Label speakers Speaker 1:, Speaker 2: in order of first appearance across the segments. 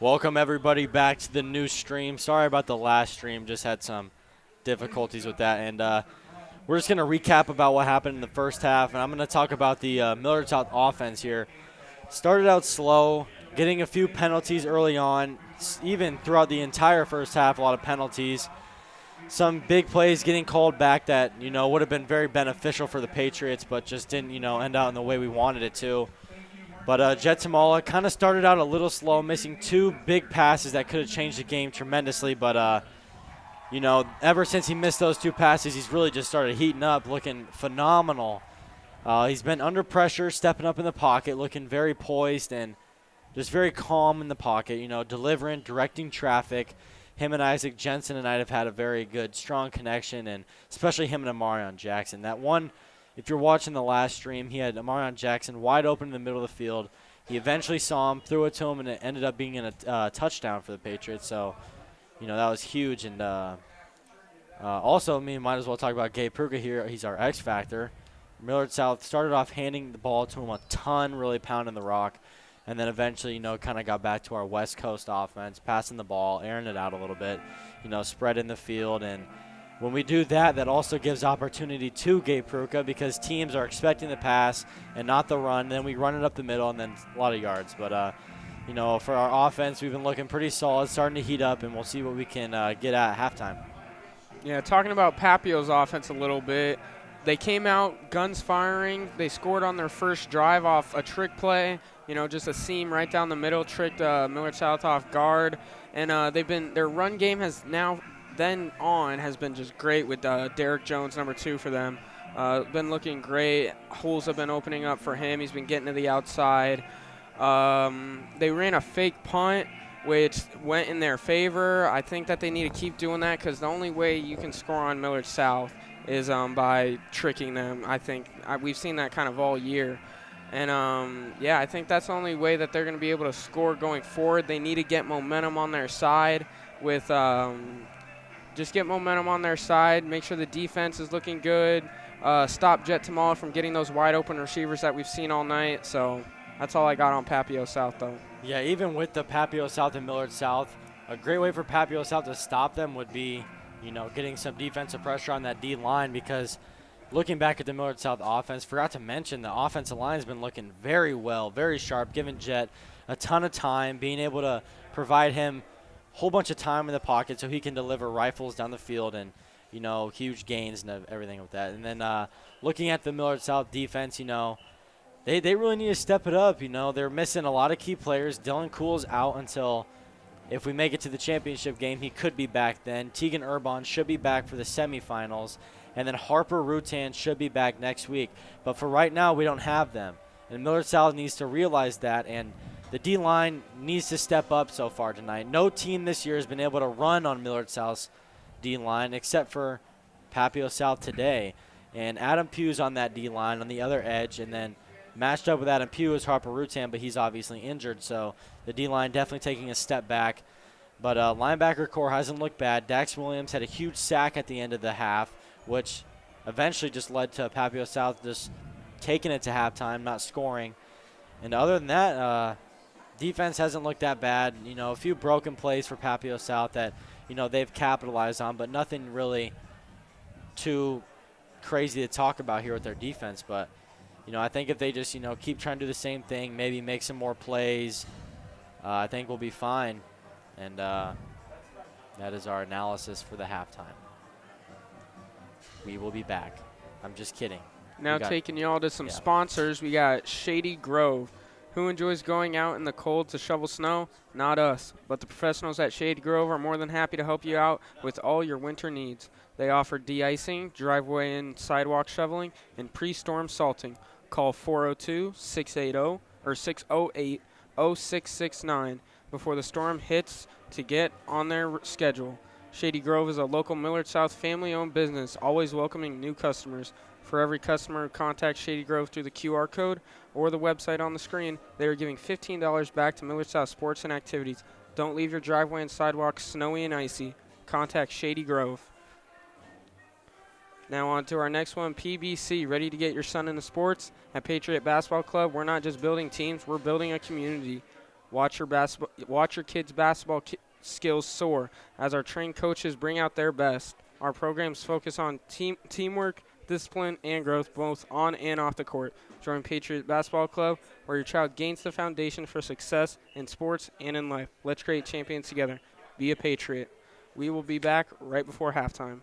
Speaker 1: Welcome everybody back to the new stream. Sorry about the last stream, just had some difficulties with that. And we're just going to recap about what happened in the first half, and I'm going to talk about the Millard South offense here. Started out slow, getting a few penalties early on, even throughout the entire first half, a lot of penalties. Some big plays getting called back that, would have been very beneficial for the Patriots, but just didn't, end out in the way we wanted it to. But Jet Tamala kind of started out a little slow, missing two big passes that could have changed the game tremendously. But, ever since he missed those two passes, he's really just started heating up, looking phenomenal. He's been under pressure, stepping up in the pocket, looking very poised and just very calm in the pocket, delivering, directing traffic. Him and Isaac Jensen and I have had a very good, strong connection, and especially him and Amarion Jackson. That one, if you're watching the last stream, he had Amarion Jackson wide open in the middle of the field. He eventually saw him, threw it to him, and it ended up being a touchdown for the Patriots. So, that was huge. And also, might as well talk about Gabe Pruga here. He's our X factor. Millard South started off handing the ball to him a ton, really pounding the rock. And then eventually, kind of got back to our West Coast offense, passing the ball, airing it out a little bit, spread in the field. And when we do that, that also gives opportunity to Gabe Pruka because teams are expecting the pass and not the run. Then we run it up the middle and then a lot of yards. But, for our offense, we've been looking pretty solid, starting to heat up, and we'll see what we can get at halftime.
Speaker 2: Yeah, talking about Papio's offense a little bit, they came out guns firing. They scored on their first drive off a trick play, just a seam right down the middle, tricked Millard South off guard. And their run game has now been just great with Derek Jones, number 2 for them. Been looking great. Holes have been opening up for him. He's been getting to the outside. They ran a fake punt, which went in their favor. I think that they need to keep doing that because the only way you can score on Millard South is by tricking them. I think we've seen that kind of all year. And, I think that's the only way that they're going to be able to score going forward. They need to get momentum on their side with just get momentum on their side, make sure the defense is looking good, stop Jet Tamala from getting those wide-open receivers that we've seen all night. So that's all I got on Papio South, though.
Speaker 1: Yeah, even with the Papio South and Millard South, a great way for Papio South to stop them would be, getting some defensive pressure on that D-line because looking back at the Millard South offense, forgot to mention the offensive line has been looking very well, very sharp, giving Jet a ton of time, being able to provide him whole bunch of time in the pocket so he can deliver rifles down the field and, huge gains and everything with that. And then looking at the Millard South defense, they really need to step it up. They're missing a lot of key players. Dylan Kuhl's out until if we make it to the championship game, he could be back then. Tegan Urbon should be back for the semifinals. And then Harper Rutan should be back next week. But for right now, we don't have them. And Millard South needs to realize that, and the D-line needs to step up so far tonight. No team this year has been able to run on Millard South's D-line except for Papio South today. And Adam Pugh's on that D-line on the other edge, and then matched up with Adam Pugh is Harper Rutan, but he's obviously injured, so the D-line definitely taking a step back. But linebacker core hasn't looked bad. Dax Williams had a huge sack at the end of the half, which eventually just led to Papio South just taking it to halftime, not scoring. And other than that, defense hasn't looked that bad. A few broken plays for Papio South that, they've capitalized on, but nothing really too crazy to talk about here with their defense. But, I think if they just, keep trying to do the same thing, maybe make some more plays, I think we'll be fine. And that is our analysis for the halftime. We will be back. I'm just kidding.
Speaker 2: Now taking y'all to some sponsors, we got Shady Grove. Who enjoys going out in the cold to shovel snow? Not us, but the professionals at Shady Grove are more than happy to help you out with all your winter needs. They offer de-icing, driveway and sidewalk shoveling, and pre-storm salting. Call 402-680 or 608-0669 before the storm hits to get on their schedule. Shady Grove is a local Millard South family-owned business, always welcoming new customers. For every customer who contacts Shady Grove through the QR code or the website on the screen, they are giving $15 back to Millard South Sports and Activities. Don't leave your driveway and sidewalk snowy and icy. Contact Shady Grove. Now on to our next one, PBC. Ready to get your son into sports? At Patriot Basketball Club, we're not just building teams, we're building a community. Watch your kids' basketball skills soar as our trained coaches bring out their best. Our programs focus on teamwork, discipline, and growth both on and off the court. Join Patriot Basketball Club, where your child gains the foundation for success in sports and in life. Let's create champions together. Be a Patriot. We will be back right before halftime.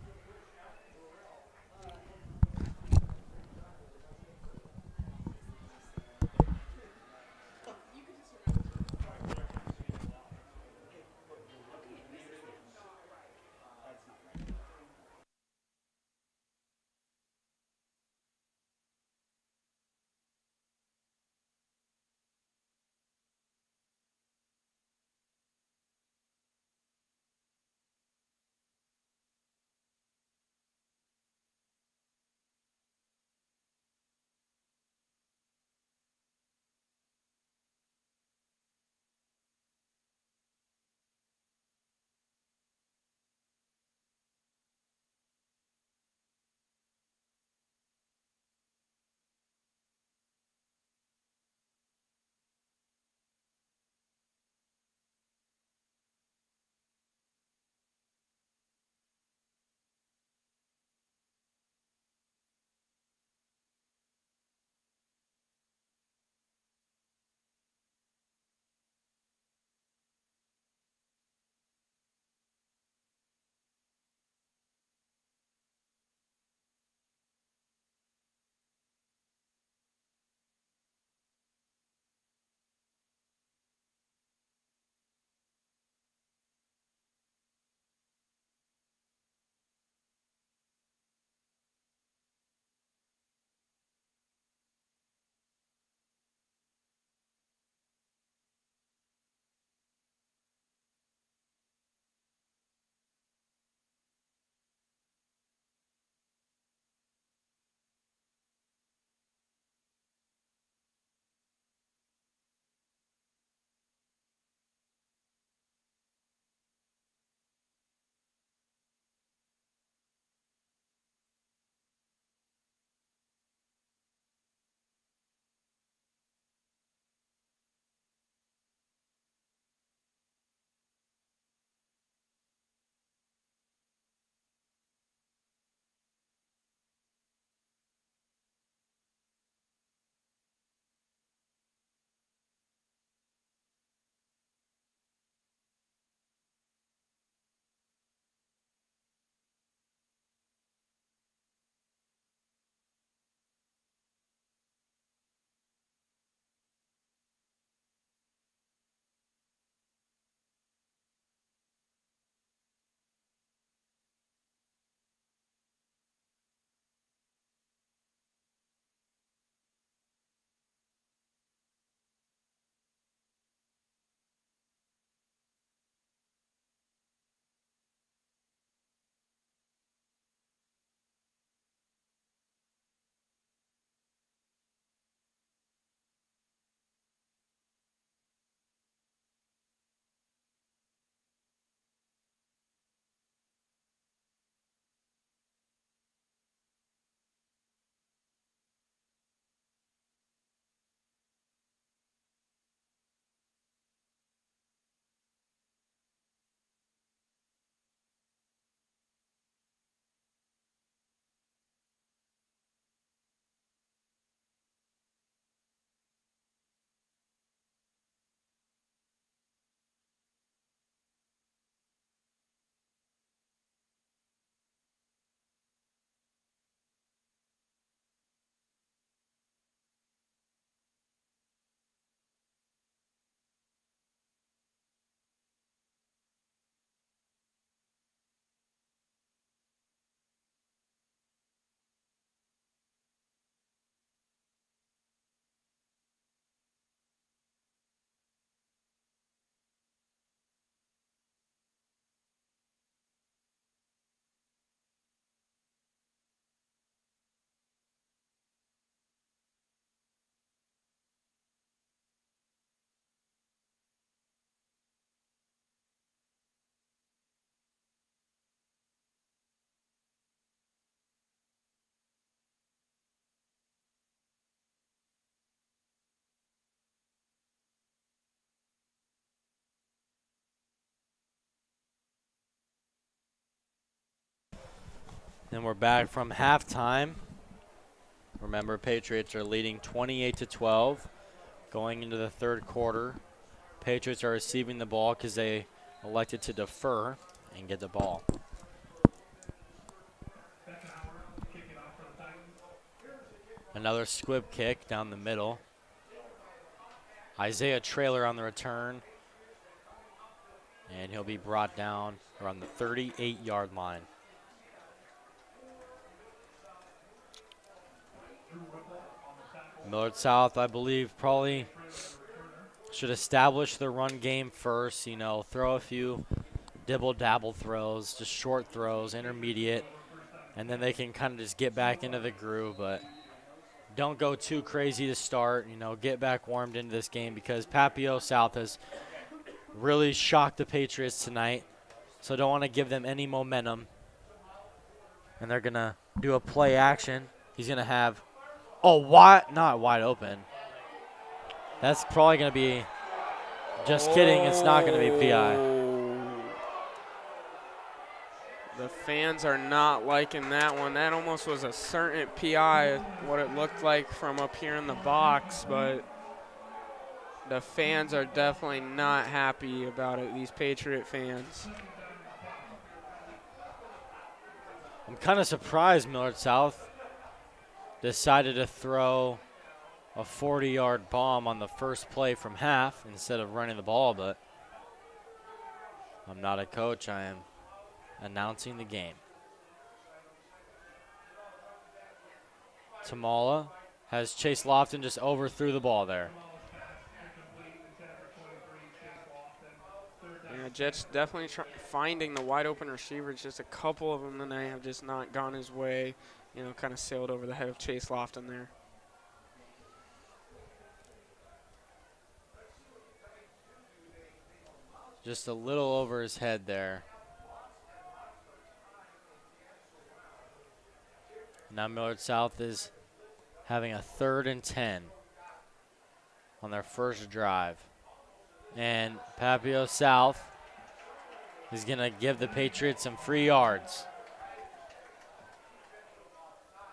Speaker 1: And we're back from halftime. Remember, Patriots are leading 28-12 going into the third quarter. Patriots are receiving the ball because they elected to defer and get the ball. Another squib kick down the middle. Isaiah Trailer on the return. And he'll be brought down around the 38-yard line. Millard South, I believe, probably should establish the run game first. You know, throw a few dibble-dabble throws, just short throws, intermediate, and then they can kind of just get back into the groove. But don't go too crazy to start. You know, get back warmed into this game because Papio South has really shocked the Patriots tonight. So don't want to give them any momentum. And they're going to do a play action. He's going to have, not wide open. That's probably going to be, just kidding, it's not going to be PI.
Speaker 2: The fans are not liking that one. That almost was a certain PI, what it looked like from up here in the box, but the fans are definitely not happy about it, these Patriot fans.
Speaker 1: I'm kind of surprised Millard South decided to throw a 40-yard bomb on the first play from half instead of running the ball, but I'm not a coach. I am announcing the game. Tamala has Chase Lofton just overthrew the ball there.
Speaker 2: Yeah, Jets definitely finding the wide open receivers. Just a couple of them tonight have just not gone his way. You know, kind of sailed over the head of Chase Lofton there.
Speaker 1: Just a little over his head there. Now Millard South is having a 3rd and 10 on their first drive. And Papio South is going to give the Patriots some free yards.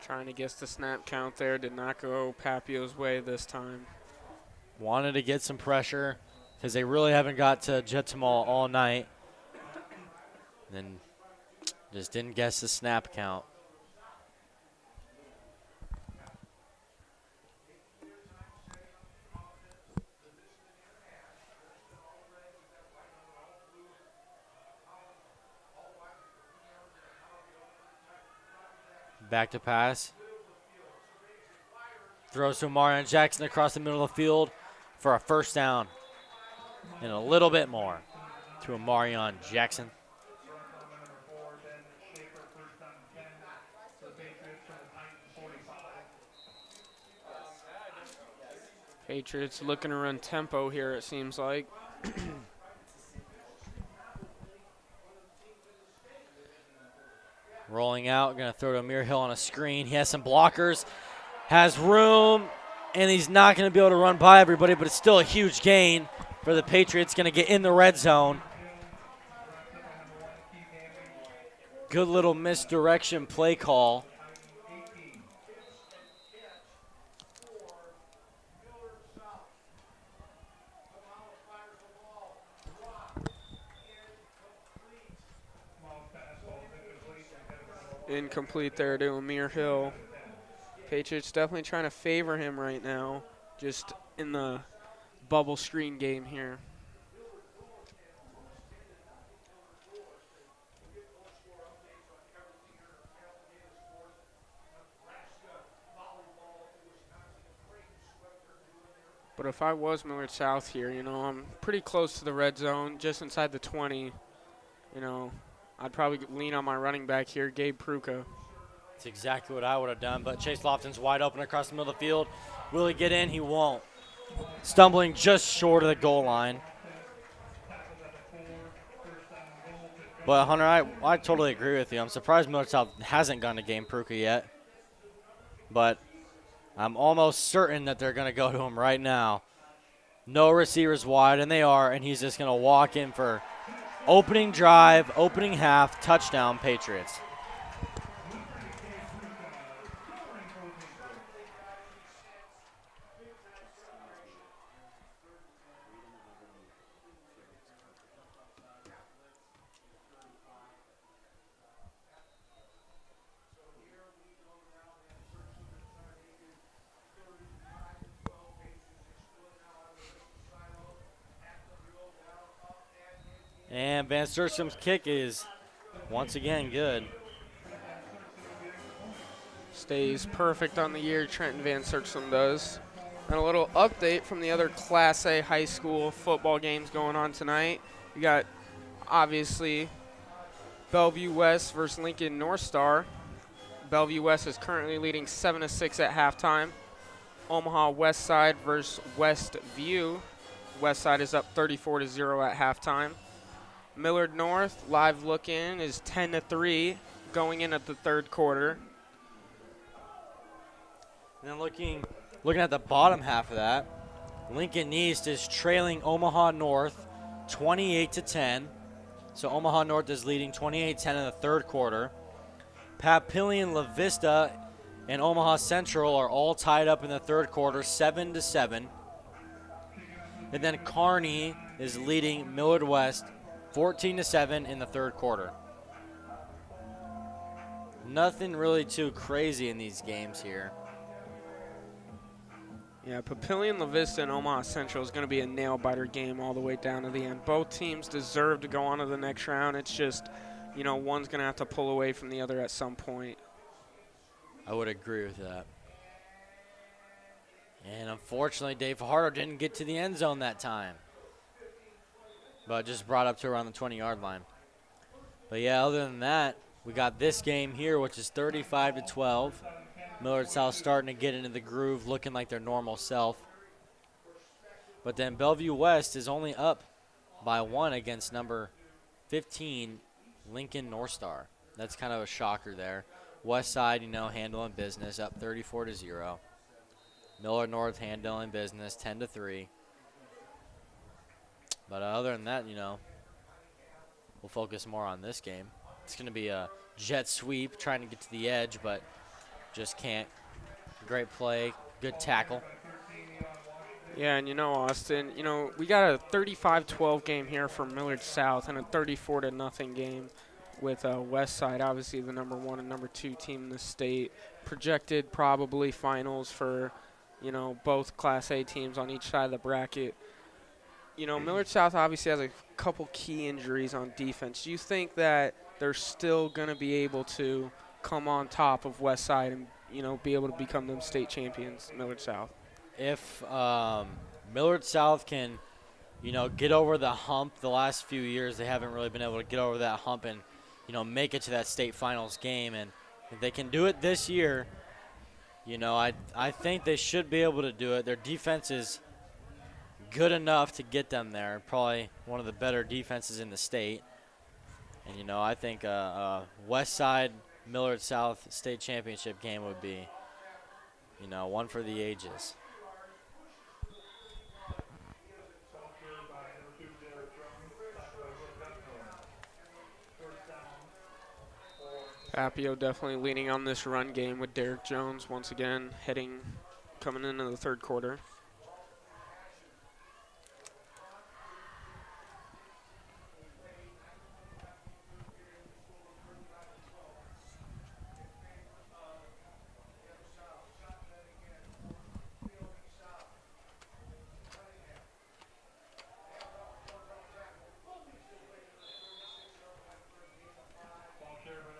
Speaker 2: Trying to guess the snap count there. Did not go Papio's way this time.
Speaker 1: Wanted to get some pressure because they really haven't got to Jetamal all night. Then just didn't guess the snap count. Back to pass. Throws to Marion Jackson across the middle of the field for a first down. And a little bit more to Marion Jackson.
Speaker 2: Patriots looking to run tempo here, it seems like.
Speaker 1: Rolling out, going to throw to Amir Hill on a screen. He has some blockers, has room, and he's not going to be able to run by everybody, but it's still a huge gain for the Patriots. Going to get in the red zone. Good little misdirection play call.
Speaker 2: Incomplete there to Amir Hill. Patriots definitely trying to favor him right now, just in the bubble screen game here. But if I was Millard South here, you know, I'm pretty close to the red zone, just inside the 20, you know, I'd probably lean on my running back here, Gabe Pruka.
Speaker 1: That's exactly what I would have done, but Chase Lofton's wide open across the middle of the field. Will he get in? He won't. Stumbling just short of the goal line. But, Hunter, I totally agree with you. I'm surprised Millard South hasn't gone to Gabe Pruka yet. But I'm almost certain that they're going to go to him right now. No receivers wide, and they are, and he's just going to walk in for opening drive, opening half, touchdown, Patriots. And Van Sturstrom's kick is once again good.
Speaker 2: Stays perfect on the year, Trenton Van Sturstrom does. And a little update from the other Class A high school football games going on tonight. We got, obviously, Bellevue West versus Lincoln North Star. Bellevue West is currently leading 7-6 at halftime. Omaha Westside versus Westview. Westside is up 34-0 at halftime. Millard North, live look in, is 10-3 going in at the third quarter.
Speaker 1: And then looking at the bottom half of that, Lincoln East is trailing Omaha North 28-10. So Omaha North is leading 28-10 in the third quarter. Papillion La-Vista and Omaha Central are all tied up in the third quarter, 7-7. And then Kearney is leading Millard West 14-7 in the third quarter. Nothing really too crazy in these games here.
Speaker 2: Yeah, Papillion La-Vista and Omaha Central is going to be a nail-biter game all the way down to the end. Both teams deserve to go on to the next round. It's just, you know, one's going to have to pull away from the other at some point.
Speaker 1: I would agree with that. And unfortunately, Dave Harder didn't get to the end zone that time, but just brought up to around the 20-yard line. But yeah, other than that, we got this game here, which is 35-12. Millard South starting to get into the groove, looking like their normal self. But then Bellevue West is only up by 1 against number 15, Lincoln North Star. That's kind of a shocker there. West Side, you know, handling business, up 34-0. Millard North handling business, 10-3. But other than that, you know, we'll focus more on this game. It's going to be a jet sweep, trying to get to the edge, but just can't. Great play, good tackle.
Speaker 2: Yeah, and you know, Austin, you know, we got a 35-12 game here for Millard South and a 34-0 game with Westside, obviously the number 1 and number 2 team in the state. Projected probably finals for, you know, both Class A teams on each side of the bracket. You know, Millard South obviously has a couple key injuries on defense. Do you think that they're still going to be able to come on top of Westside and, you know, be able to become them state champions, Millard South?
Speaker 1: If Millard South can, you know, get over the hump the last few years, they haven't really been able to get over that hump and, you know, make it to that state finals game. And if they can do it this year, you know, I think they should be able to do it. Their defense is good enough to get them there. Probably one of the better defenses in the state. And, you know, I think West Side Millard South state championship game would be, you know, one for the ages.
Speaker 2: Papio definitely leaning on this run game with Derek Jones once again coming into the third quarter.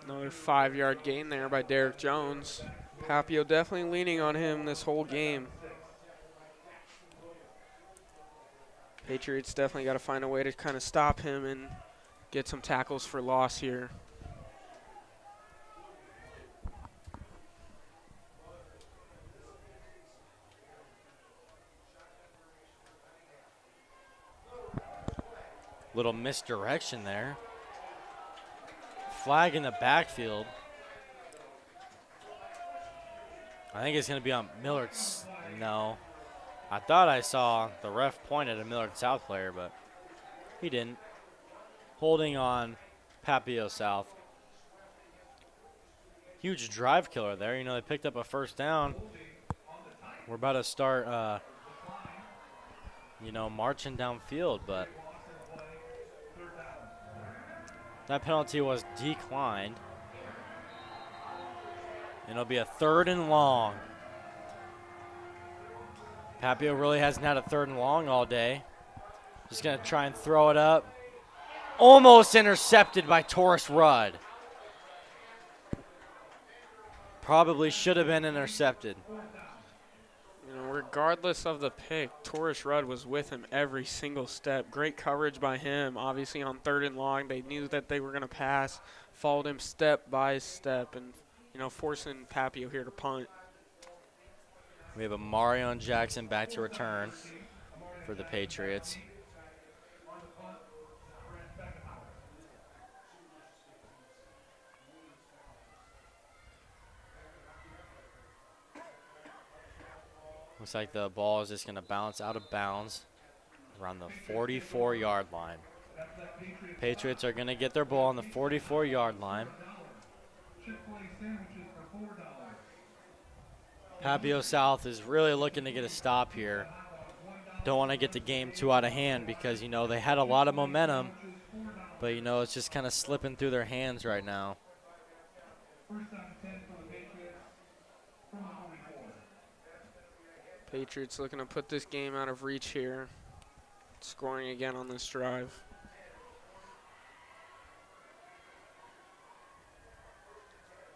Speaker 2: Another 5-yard gain there by Derek Jones. Papio definitely leaning on him this whole game. Patriots definitely got to find a way to kind of stop him and get some tackles for loss here.
Speaker 1: Little misdirection there. Flag in the backfield. I think it's going to be on Millard's. No. I thought I saw the ref point at a Millard South player, but he didn't. Holding on Papio South. Huge drive killer there. You know, they picked up a first down. We're about to start, you know, marching downfield, but that penalty was declined. And it'll be a 3rd and long. Papio really hasn't had a 3rd and long all day. Just going to try and throw it up. Almost intercepted by Taurus Rudd. Probably should have been intercepted.
Speaker 2: You know, regardless of the pick, Taurus Rudd was with him every single step. Great coverage by him. Obviously on 3rd and long, they knew that they were going to pass, followed him step by step, and, you know, forcing Papio here to punt.
Speaker 1: We have a Marion Jackson back to return for the Patriots. Looks like the ball is just going to bounce out of bounds around the 44-yard line. Patriots are going to get their ball on the 44-yard line. Papio South is really looking to get a stop here. Don't want to get the game too out of hand because, you know, they had a lot of momentum, but, you know, it's just kind of slipping through their hands right now.
Speaker 2: Patriots looking to put this game out of reach here. Scoring again on this drive.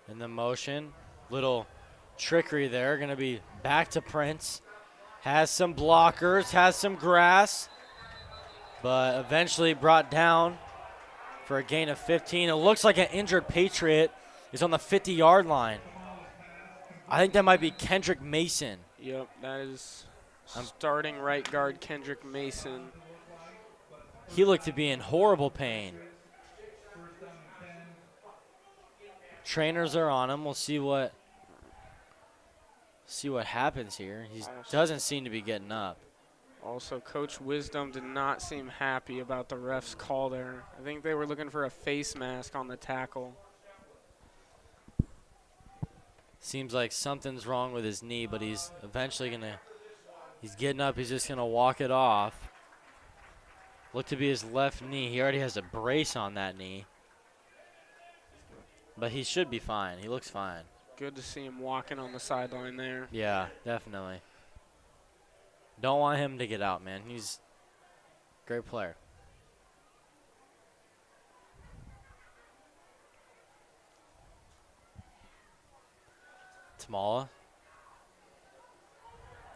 Speaker 1: In the motion, little trickery there. Going to be back to Prince. Has some blockers, has some grass, but eventually brought down for a gain of 15. It looks like an injured Patriot is on the 50-yard line. I think that might be Kendrick Mason.
Speaker 2: Yep, that is starting right guard Kendrick Mason.
Speaker 1: He looked to be in horrible pain. Trainers are on him. We'll see what happens here. He doesn't seem to be getting up.
Speaker 2: Also, Coach Wisdom did not seem happy about the ref's call there. I think they were looking for a face mask on the tackle.
Speaker 1: Seems like something's wrong with his knee, but he's eventually he's getting up. He's just going to walk it off. Looked to be his left knee. He already has a brace on that knee. But he should be fine. He looks fine.
Speaker 2: Good to see him walking on the sideline there.
Speaker 1: Yeah, definitely. Don't want him to get out, man. He's a great player. Tamala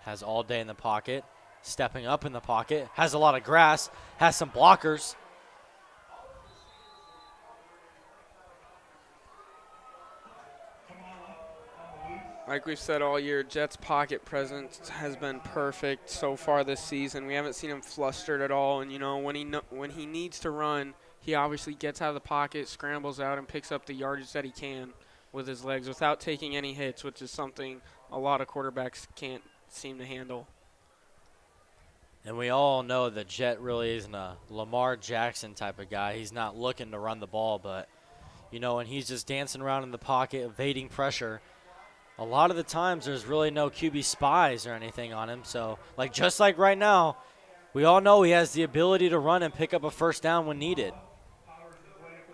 Speaker 1: has all day in the pocket, stepping up in the pocket, has a lot of grass, has some blockers.
Speaker 2: Like we've said all year, Jets' pocket presence has been perfect so far this season. We haven't seen him flustered at all, and you know when he needs to run, he obviously gets out of the pocket, scrambles out, and picks up the yardage that he can with his legs without taking any hits, which is something a lot of quarterbacks can't seem to handle.
Speaker 1: And we all know that Jet really isn't a Lamar Jackson type of guy. He's not looking to run the ball, but you know when he's just dancing around in the pocket, evading pressure, a lot of the times there's really no QB spies or anything on him. So, just like right now, we all know he has the ability to run and pick up a first down when needed.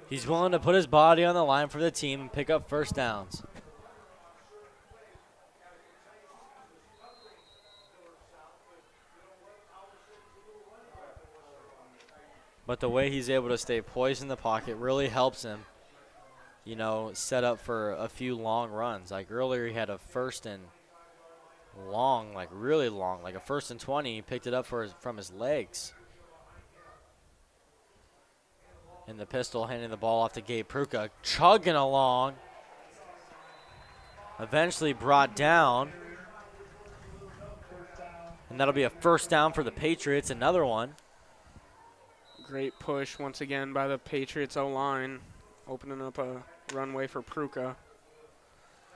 Speaker 1: He's willing to put his body on the line for the team and pick up first downs. But the way he's able to stay poised in the pocket really helps him, you know, set up for a few long runs. Like earlier he had a first and long, really long, like a 1st and 20. He picked it up from his legs. And the pistol handing the ball off to Gabe Pruka, chugging along. Eventually brought down. And that'll be a first down for the Patriots, another one.
Speaker 2: Great push once again by the Patriots O-line, opening up a runway for Pruka.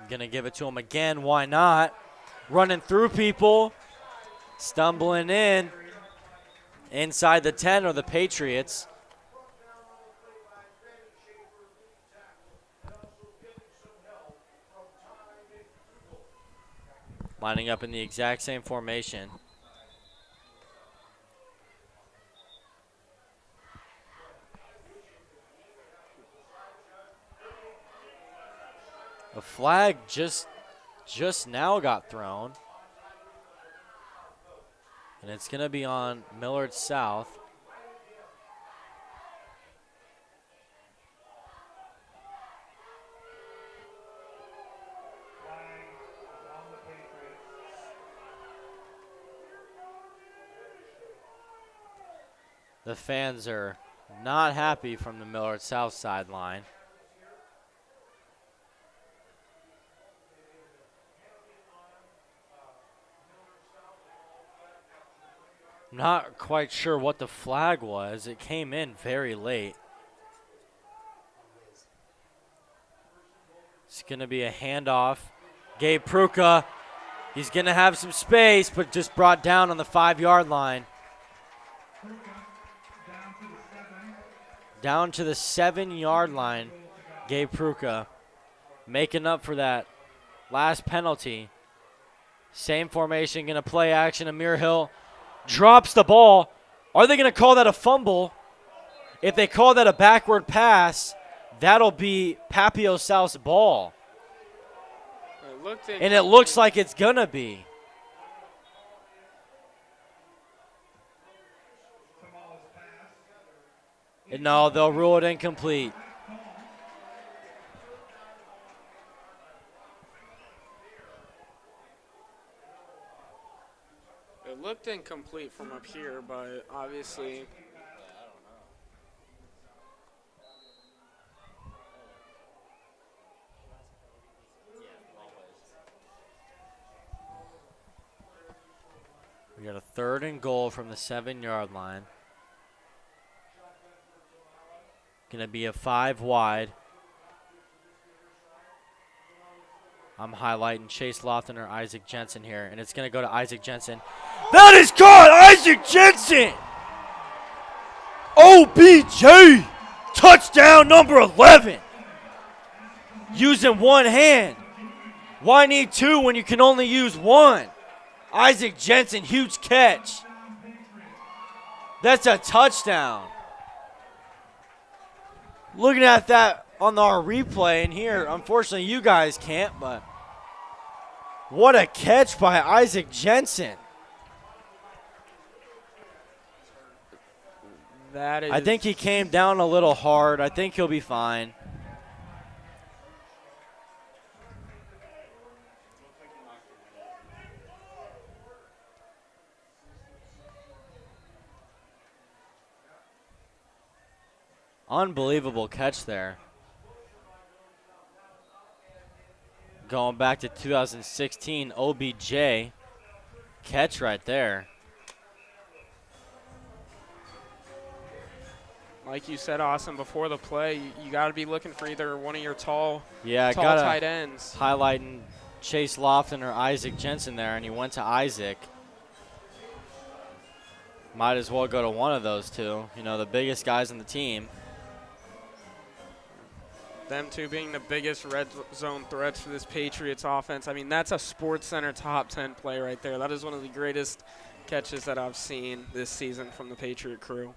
Speaker 1: Going to give it to him again. Why not? Running through people. Stumbling in. Inside the 10 are the Patriots. Lining up in the exact same formation. A flag just now got thrown. And it's going to be on Millard South. The fans are not happy from the Millard South sideline. Not quite sure what the flag was. It came in very late. It's going to be a handoff. Gabe Pruka, he's going to have some space, but just brought down on the 5-yard line. Down to the 7-yard line, Gabe Pruka, making up for that last penalty. Same formation, going to play action. Amir Hill drops the ball. Are they going to call that a fumble? If they call that a backward pass, that'll be Papio South's ball. And it looks like it's going to be. And no, they'll rule it incomplete.
Speaker 2: It looked incomplete from up here, but obviously.
Speaker 1: We got a 3rd and goal from the 7-yard line. Going to be a 5 wide. I'm highlighting Chase Lofton or Isaac Jensen here, and it's going to go to Isaac Jensen. That is caught! Isaac Jensen! OBJ! Touchdown number 11! Using one hand. Why need 2 when you can only use 1? Isaac Jensen, huge catch. That's a touchdown. Looking at that on our replay in here, unfortunately you guys can't, but what a catch by Isaac Jensen.
Speaker 2: That is.
Speaker 1: I think he came down a little hard. I think he'll be fine. Unbelievable catch there. Going back to 2016, OBJ catch right there.
Speaker 2: Like you said, Austin, before the play, you got to be looking for either one of your tall tight ends.
Speaker 1: Highlighting Chase Lofton or Isaac Jensen there, and he went to Isaac. Might as well go to one of those two, you know, the biggest guys on the team.
Speaker 2: Them two being the biggest red zone threats for this Patriots offense. I mean, that's a Sports Center top 10 play right there. That is one of the greatest catches that I've seen this season from the Patriot crew.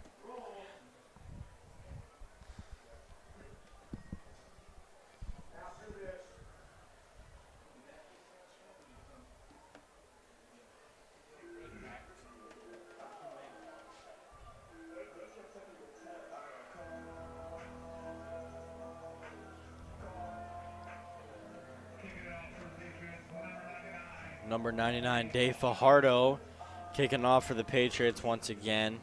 Speaker 1: Number 99, Dave Fajardo, kicking off for the Patriots once again.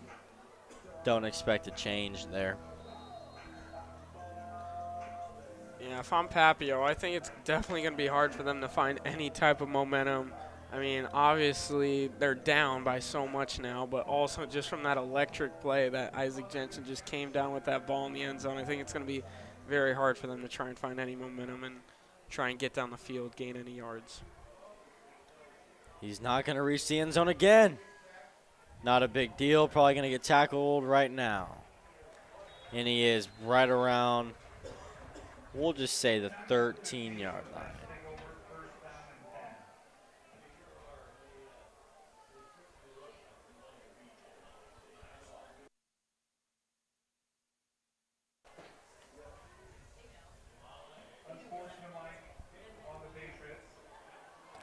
Speaker 1: Don't expect a change there.
Speaker 2: Yeah, if I'm Papio, I think it's definitely going to be hard for them to find any type of momentum. I mean, obviously, they're down by so much now, but also just from that electric play that Isaac Jensen just came down with that ball in the end zone, I think it's going to be very hard for them to try and find any momentum and try and get down the field, gain any yards.
Speaker 1: He's not going to reach the end zone again. Not a big deal. Probably going to get tackled right now. And he is right around, we'll just say, the 13-yard line.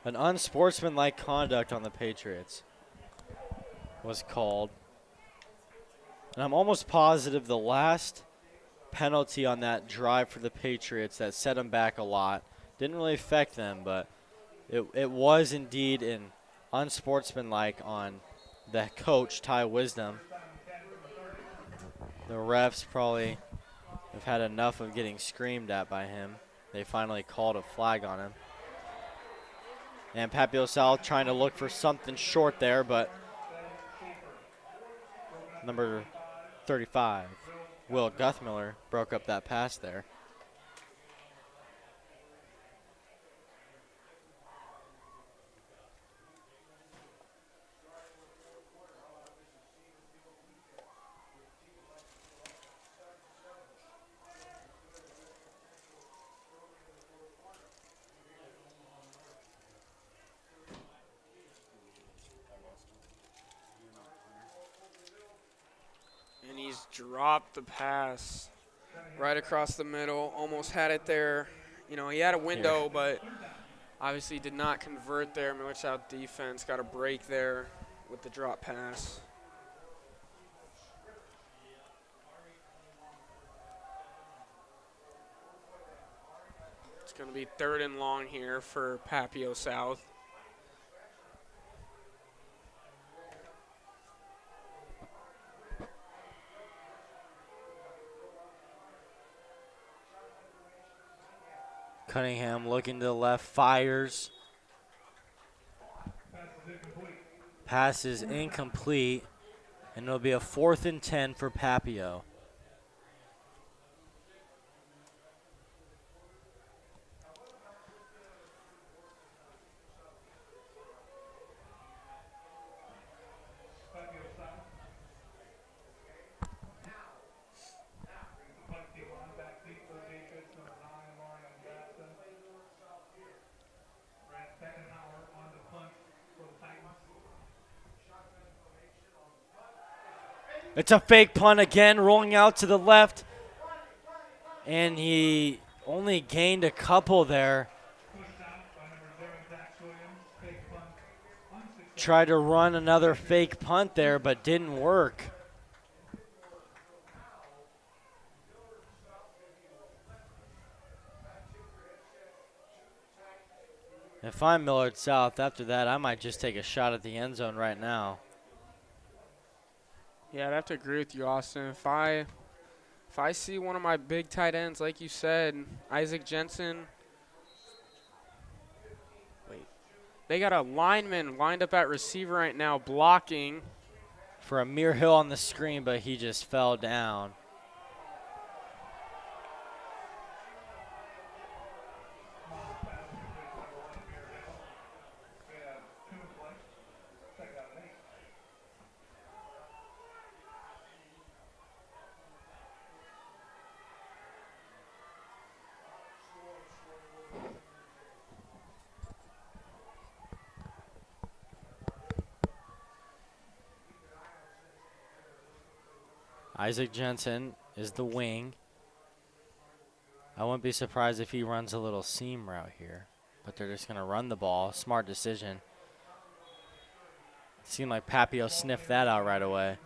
Speaker 1: An unsportsmanlike conduct on the Patriots was called. And I'm almost positive the last penalty on that drive for the Patriots that set them back a lot didn't really affect them, but it was indeed an unsportsmanlike on the coach, Ty Wisdom. The refs probably have had enough of getting screamed at by him. They finally called a flag on him. And Papio South trying to look for something short there, but number 35, Will Guthmiller, broke up that pass there.
Speaker 2: And he's dropped the pass right across the middle, almost had it there. You know, he had a window, but obviously did not convert there. Millard South defense got a break there with the drop pass. It's going to be 3rd and long here for Papio South.
Speaker 1: Cunningham looking to the left, fires. Pass is incomplete, and it'll be a 4th and 10 for Papio. It's a fake punt again, rolling out to the left. And he only gained a couple there. Tried to run another fake punt there, but didn't work. If I'm Millard South, after that, I might just take a shot at the end zone right now.
Speaker 2: Yeah, I'd have to agree with you, Austin. If I see one of my big tight ends, like you said, Isaac Jensen. Wait. They got a lineman lined up at receiver right now blocking.
Speaker 1: For Amir Hill on the screen, but he just fell down. Isaac Jensen is the wing. I wouldn't be surprised if he runs a little seam route here, but they're just going to run the ball. Smart decision. Seemed like Papio sniffed that out right away.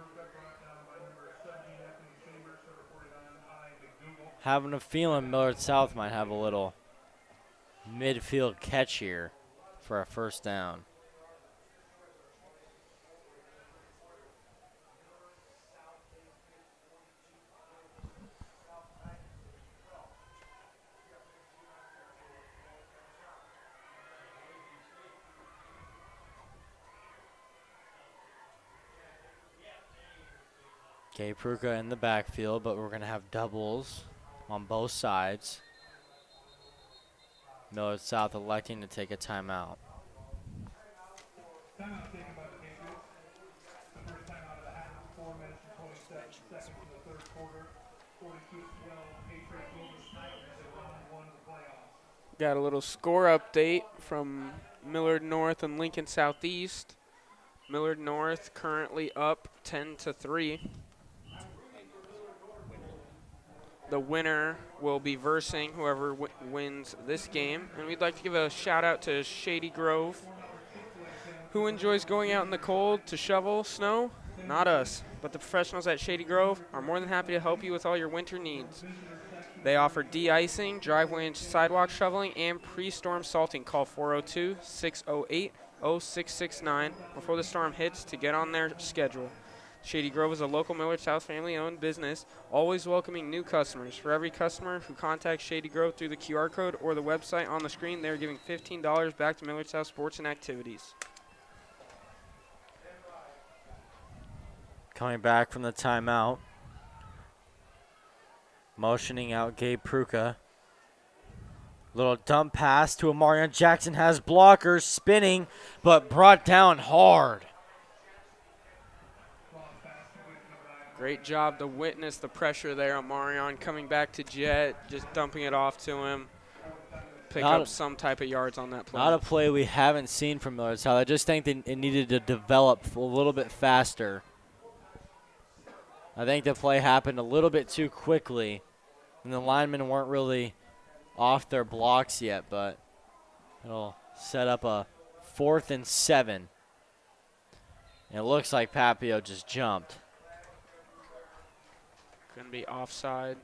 Speaker 1: Having a feeling Millard South might have a little midfield catch here for a 1st down. Gabe Pruka in the backfield, but we're going to have doubles on both sides. Millard South electing to take a timeout.
Speaker 3: Timeout taken by the Patriots. The first timeout of the half, 4 minutes and 27 seconds in the 3rd quarter. 42-12, Patriots over Snyder as they round 1 of the playoffs.
Speaker 2: Got a little score update from Millard North and Lincoln Southeast. Millard North currently up 10-3. The winner will be versing whoever wins this game. And we'd like to give a shout out to Shady Grove. Who enjoys going out in the cold to shovel snow? Not us, but the professionals at Shady Grove are more than happy to help you with all your winter needs. They offer de-icing, driveway and sidewalk shoveling, and pre-storm salting. Call 402-608-0669 before the storm hits to get on their schedule. Shady Grove is a local Millard South family-owned business, always welcoming new customers. For every customer who contacts Shady Grove through the QR code or the website on the screen, they are giving $15 back to Millard South Sports and Activities.
Speaker 1: Coming back from the timeout. Motioning out Gabe Pruka. Little dump pass to Amarion Jackson, has blockers, spinning, but brought down hard.
Speaker 2: Great job to witness the pressure there on Marion, coming back to Jet, just dumping it off to him. Pick up some type of yards on that play.
Speaker 1: Not a play we haven't seen from Millard South. I just think it needed to develop a little bit faster. I think the play happened a little bit too quickly, and the linemen weren't really off their blocks yet, but it'll set up a 4th and 7. And it looks like Papio just jumped.
Speaker 2: Going to be offside.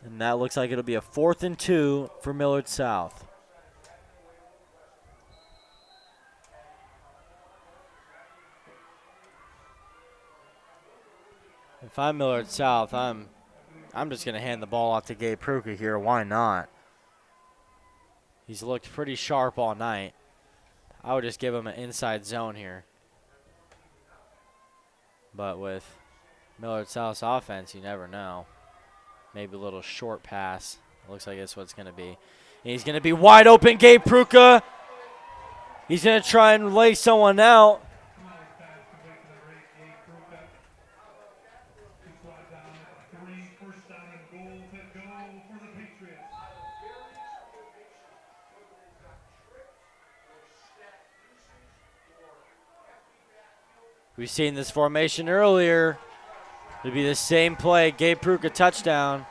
Speaker 1: And that looks like it'll be a 4th and 2 for Millard South. If I'm Millard South, I'm just going to hand the ball off to Gabe Pruka here. Why not? He's looked pretty sharp all night. I would just give him an inside zone here. But with Millard South's offense, you never know. Maybe a little short pass. Looks like that's what it's going to be. And he's going to be wide open, Gabe Pruka. He's going to try and lay someone out. We've seen this formation earlier. It'll be the same play. Gabe Pruka touchdown.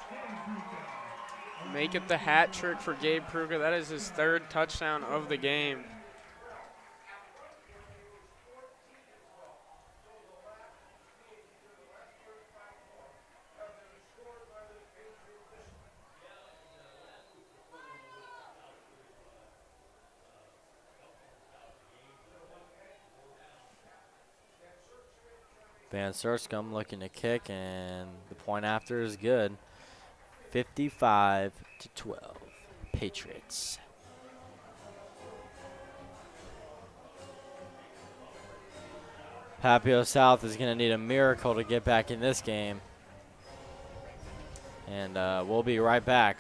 Speaker 2: Make it the hat trick for Gabe Pruka. That is his 3rd touchdown of the game.
Speaker 1: Van Surscum looking to kick, and the point after is good. 55-12, Patriots. Papio South is going to need a miracle to get back in this game. And we'll be right back.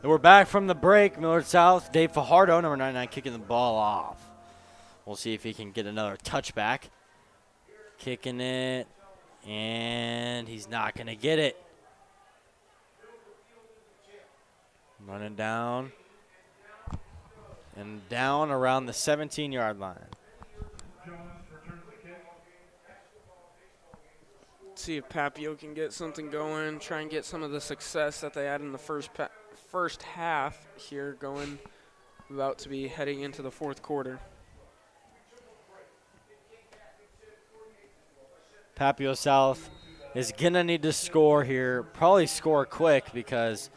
Speaker 1: And we're back from the break. Millard South, Dave Fajardo, number 99, kicking the ball off. We'll see if he can get another touchback. Kicking it, and he's not going to get it. Running down, and down around the 17-yard line.
Speaker 2: See if Papio can get something going, try and get some of the success that they had in the first half here going, about to be heading into the 4th quarter.
Speaker 1: Papio South is going to need to score here, probably score quick because,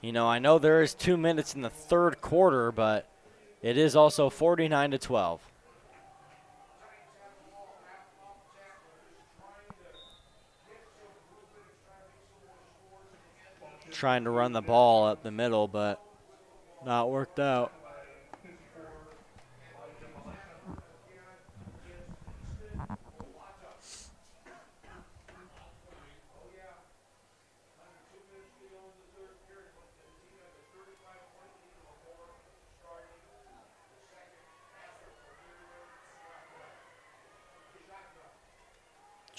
Speaker 1: you know, I know there is 2 minutes in the 3rd quarter, but it is also 49-12. Trying to run the ball up the middle, but not worked out.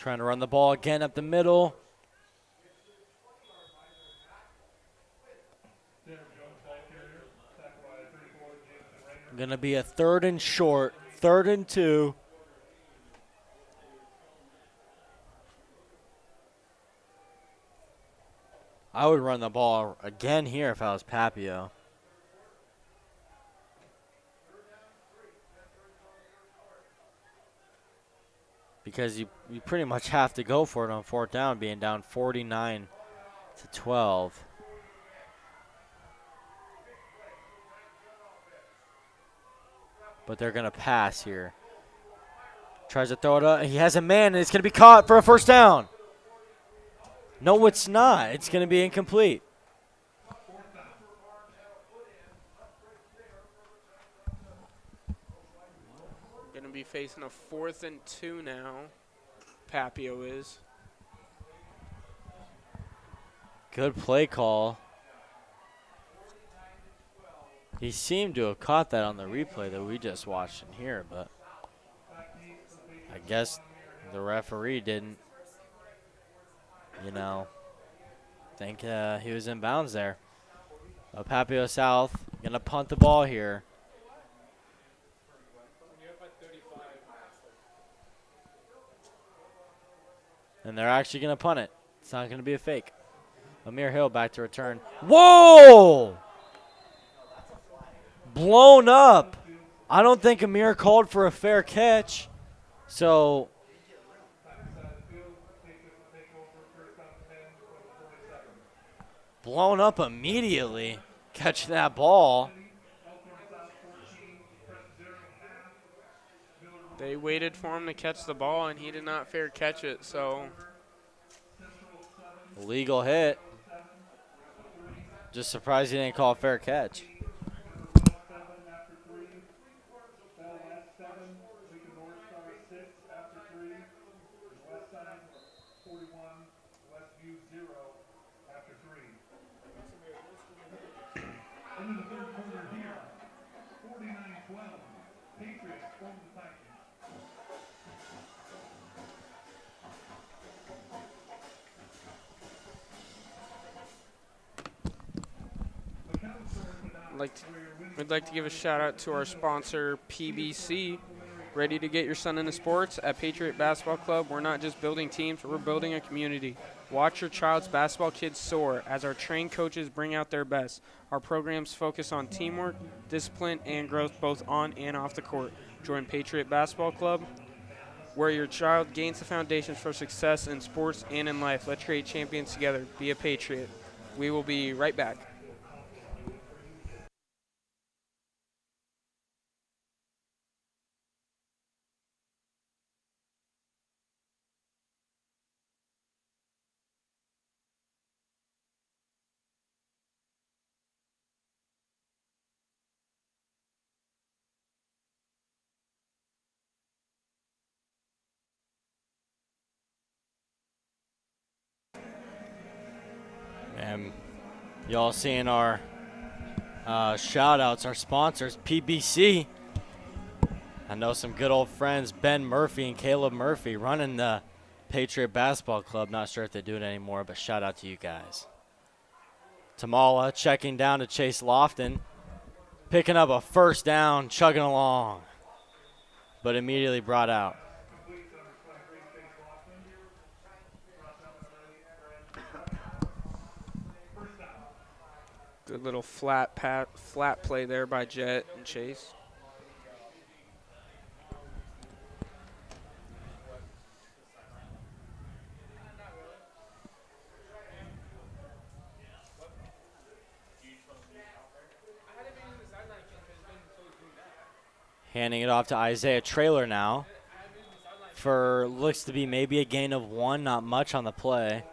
Speaker 1: Trying to run the ball again up the middle. Going to be a 3rd and short, 3rd and 2. I would run the ball again here if I was Papio. Because you pretty much have to go for it on 4th down, being down 49-12. But they're going to pass here. Tries to throw it up. He has a man, and it's going to be caught for a 1st down. No, it's not. It's going to be incomplete.
Speaker 2: Going to be facing a 4th and 2 now. Papio is.
Speaker 1: Good play call. He seemed to have caught that on the replay that we just watched in here, but I guess the referee didn't, think he was in bounds there. But Papio South going to punt the ball here. And they're actually going to punt it. It's not going to be a fake. Amir Hill back to return. Whoa! Blown up. I don't think Amir called for a fair catch. So blown up immediately. Catching that ball.
Speaker 2: They waited for him to catch the ball, and he did not fair catch it. So
Speaker 1: legal hit. Just surprised he didn't call a fair catch.
Speaker 3: Into the 3rd quarter here, 49-12. Patriots from the Titans.
Speaker 2: We'd like to give a shout out to our sponsor, PBC. Ready to get your son into sports? At Patriot Basketball Club, we're not just building teams, we're building a community. Watch your child's basketball kids soar as our trained coaches bring out their best. Our programs focus on teamwork, discipline, and growth both on and off the court. Join Patriot Basketball Club, where your child gains the foundations for success in sports and in life. Let's create champions together. Be a Patriot. We will be right back.
Speaker 1: And y'all seeing our shout-outs, our sponsors, PBC. I know some good old friends, Ben Murphy and Caleb Murphy, running the Patriot Basketball Club. Not sure if they do it anymore, but shout out to you guys. Tamala checking down to Chase Lofton, picking up a 1st down, chugging along, but immediately brought out.
Speaker 2: Good little flat play there by Jet and Chase.
Speaker 1: Handing it off to Isaiah Traylor now for looks to be maybe a gain of 1, not much on the play.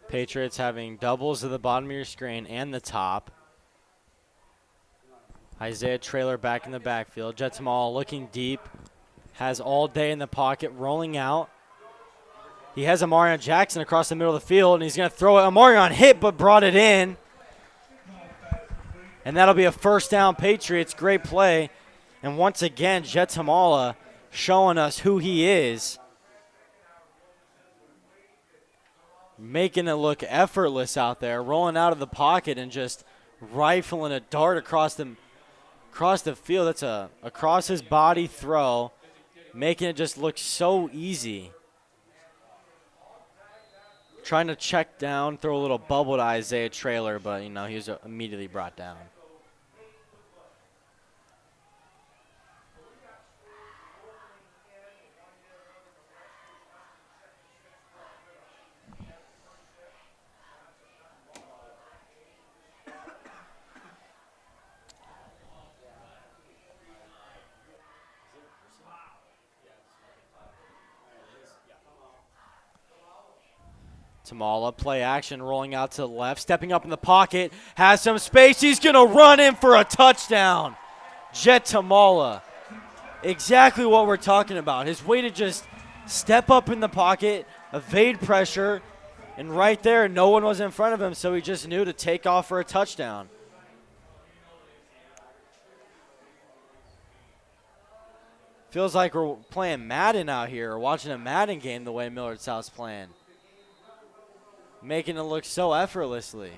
Speaker 1: Patriots having doubles at the bottom of your screen and the top. Isaiah Trailer back in the backfield. Jetsamal looking deep. Has all day in the pocket, rolling out. He has Amarion Jackson across the middle of the field, and he's going to throw it. Amarion hit, but brought it in. And that'll be a first down Patriots. Great play. And once again, Jetsamala showing us who he is. Making it look effortless out there, rolling out of the pocket and just rifling a dart across the field. That's a across his body throw, making it just look so easy. Trying to check down, throw a little bubble to Isaiah Trailer, but he was immediately brought down. Tamala, play action, rolling out to the left, stepping up in the pocket, has some space. He's going to run in for a touchdown. Jet Tamala. Exactly what we're talking about. His way to just step up in the pocket, evade pressure, and right there, no one was in front of him, so he just knew to take off for a touchdown. Feels like we're playing Madden out here, or watching a Madden game the way Millard South's playing. Making it look so effortlessly.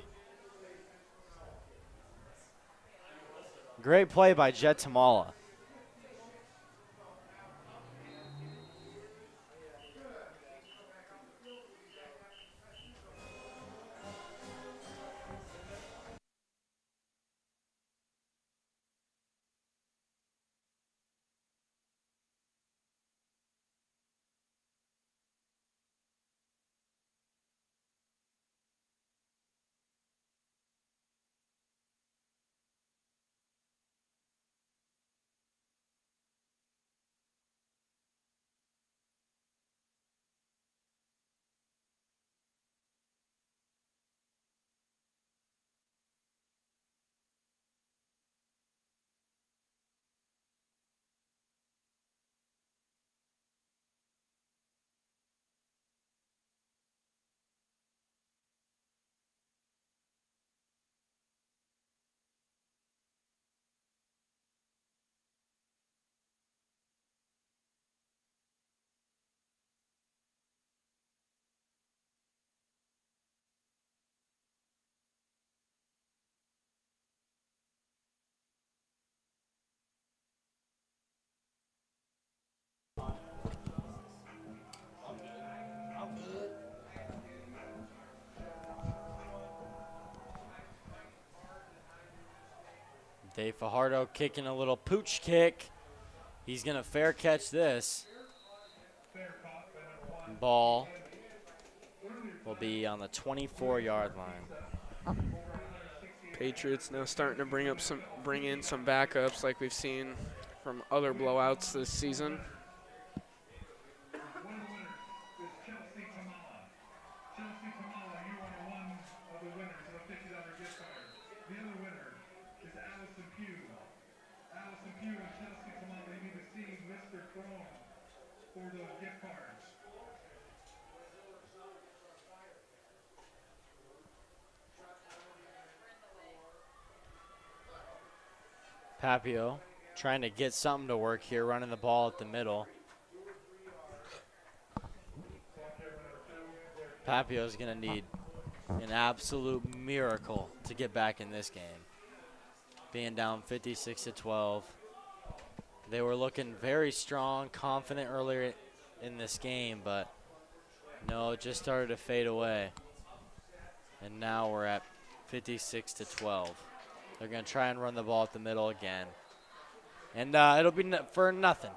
Speaker 1: Great play by Jet Tamala. Dave Fajardo kicking a little pooch kick. He's going to fair catch this. Ball will be on the 24-yard line.
Speaker 2: Patriots now starting to bring in some backups like we've seen from other blowouts this season.
Speaker 1: Papio trying to get something to work here, running the ball at the middle. Papio's going to need an absolute miracle to get back in this game. Being down 56-12. They were looking very strong, confident earlier in this game, but no, it just started to fade away. And now we're at 56-12. They're going to try and run the ball at the middle again. And it'll be for nothing.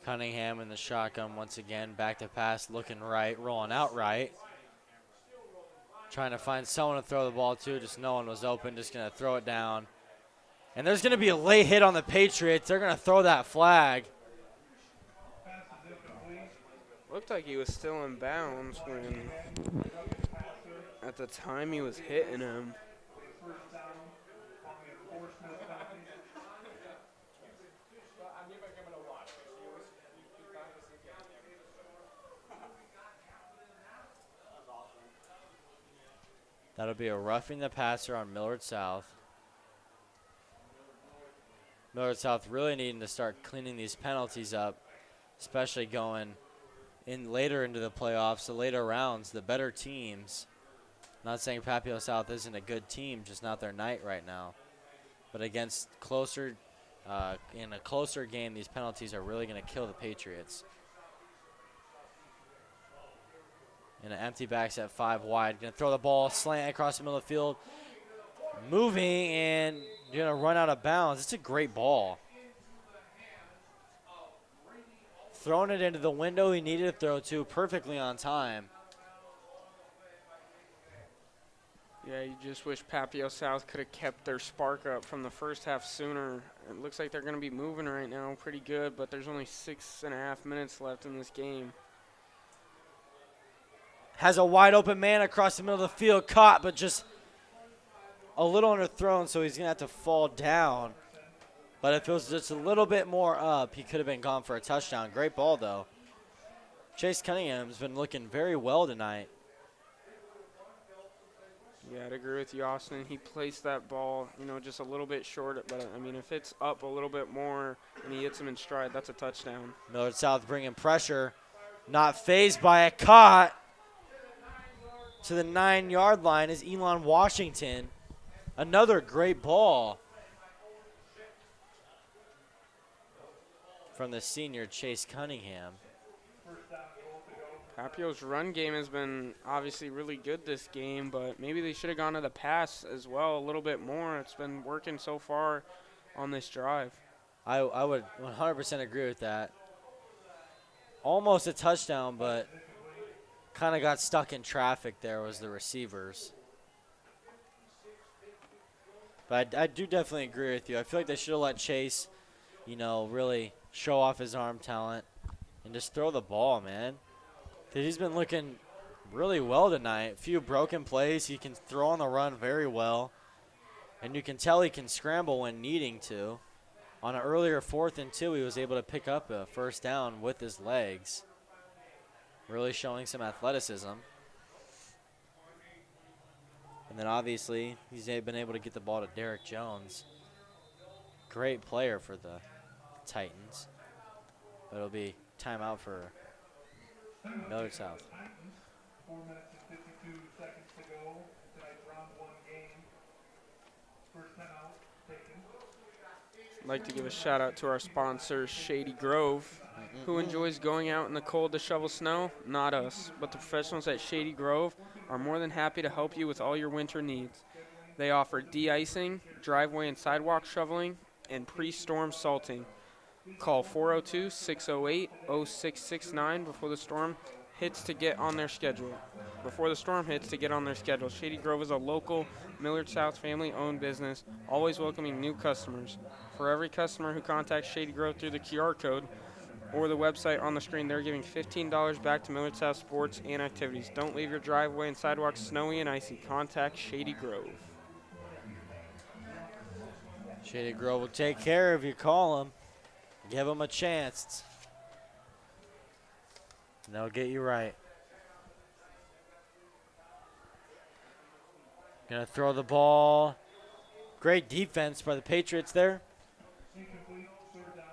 Speaker 1: Cunningham in the shotgun once again. Back to pass, looking right, rolling out right. Trying to find someone to throw the ball to. Just no one was open. Just going to throw it down. And there's going to be a late hit on the Patriots. They're going to throw that flag.
Speaker 2: Looked like he was still in bounds when at the time he was hitting him.
Speaker 1: That'll be a roughing the passer on Millard South. Millard South really needing to start cleaning these penalties up, especially going in later into the playoffs, the later rounds, the better teams. Not saying Papio South isn't a good team, just not their night right now. But against closer, in a closer game, these penalties are really going to kill the Patriots. And an empty back set 5 wide. Going to throw the ball, slant across the middle of the field. Moving and going to run out of bounds. It's a great ball. Throwing it into the window he needed to throw to, perfectly on time.
Speaker 2: Yeah, you just wish Papio South could have kept their spark up from the first half sooner. It looks like they're going to be moving right now pretty good, but there's only 6.5 minutes left in this game.
Speaker 1: Has a wide open man across the middle of the field, caught, but just a little underthrown, so he's going to have to fall down. But if it was just a little bit more up, he could have been gone for a touchdown. Great ball, though. Chase Cunningham's been looking very well tonight.
Speaker 2: Yeah, I'd agree with you, Austin. He placed that ball, just a little bit short. But, I mean, if it's up a little bit more and he hits him in stride, that's a touchdown.
Speaker 1: Millard South bringing pressure. Not fazed by it. Caught to the 9-yard line is Elon Washington. Another great ball from the senior Chase Cunningham.
Speaker 2: Papio's run game has been obviously really good this game, but maybe they should have gone to the pass as well a little bit more. It's been working so far on this drive.
Speaker 1: I would 100% agree with that. Almost a touchdown, but kind of got stuck in traffic there was the receivers. But I do definitely agree with you. I feel like they should have let Chase, really show off his arm talent and just throw the ball, man. He's been looking really well tonight. A few broken plays. He can throw on the run very well. And you can tell he can scramble when needing to. On an earlier 4th and 2, he was able to pick up a first down with his legs. Really showing some athleticism. And then obviously, he's been able to get the ball to Derek Jones. Great player for the Titans. But it'll be timeout for Millard South.
Speaker 3: 4 minutes and 52 seconds to go. Tonight's round 1 game. First timeout taken.
Speaker 2: I'd like to give a shout out to our sponsor, Shady Grove. Who enjoys going out in the cold to shovel snow? Not us, but the professionals at Shady Grove are more than happy to help you with all your winter needs. They offer de-icing, driveway and sidewalk shoveling, and pre-storm salting. Call 402-608-0669 before the storm hits to get on their schedule. Shady Grove is a local Millard South family-owned business, always welcoming new customers. For every customer who contacts Shady Grove through the QR code or the website on the screen, they're giving $15 back to Millard South sports and activities. Don't leave your driveway and sidewalks snowy and icy. Contact Shady Grove.
Speaker 1: Shady Grove will take care of you. Call them. Give them a chance. And they'll get you right. Gonna throw the ball. Great defense by the Patriots there.
Speaker 3: Incomplete, third down.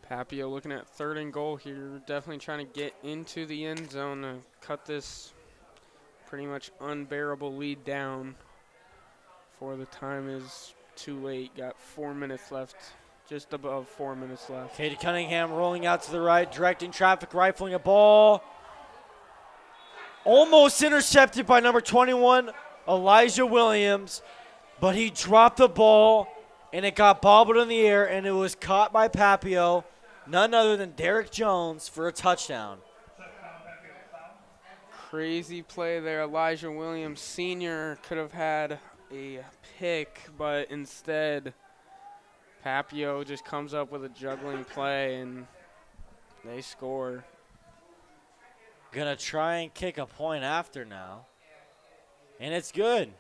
Speaker 2: Papio looking at 3rd and goal here, definitely trying to get into the end zone to cut this pretty much unbearable lead down before the time is too late. Got 4 minutes left, just above 4 minutes left.
Speaker 1: Katie Cunningham rolling out to the right, directing traffic, rifling a ball. Almost intercepted by number 21 Elijah Williams, but he dropped the ball, and it got bobbled in the air, and it was caught by Papio, none other than Derek Jones, for a touchdown.
Speaker 2: Crazy play there. Elijah Williams Sr. could have had a pick, but instead Papio just comes up with a juggling play, and they score.
Speaker 1: Gonna try and kick a point after now. And it's good.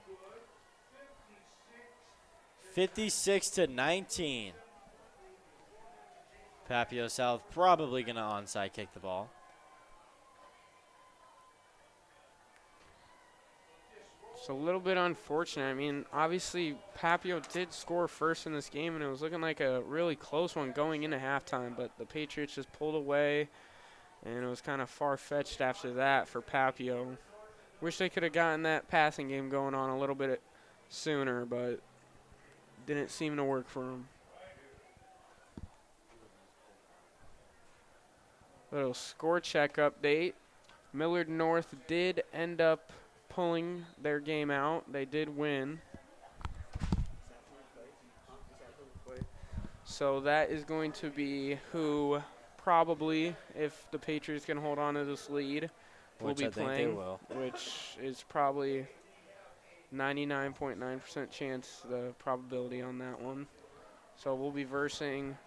Speaker 1: 56-19. Papio South probably gonna onside kick the ball.
Speaker 2: It's a little bit unfortunate. I mean, obviously Papio did score first in this game, and it was looking like a really close one going into halftime, but the Patriots just pulled away, and it was kind of far-fetched after that for Papio. Wish they could have gotten that passing game going on a little bit sooner, but didn't seem to work for them. Little score check update. Millard North did end up pulling their game out. They did win. So that is going to be who probably, if the Patriots can hold on to this lead, will be playing, which is probably 99.9% chance, the probability on that one. So we'll be versing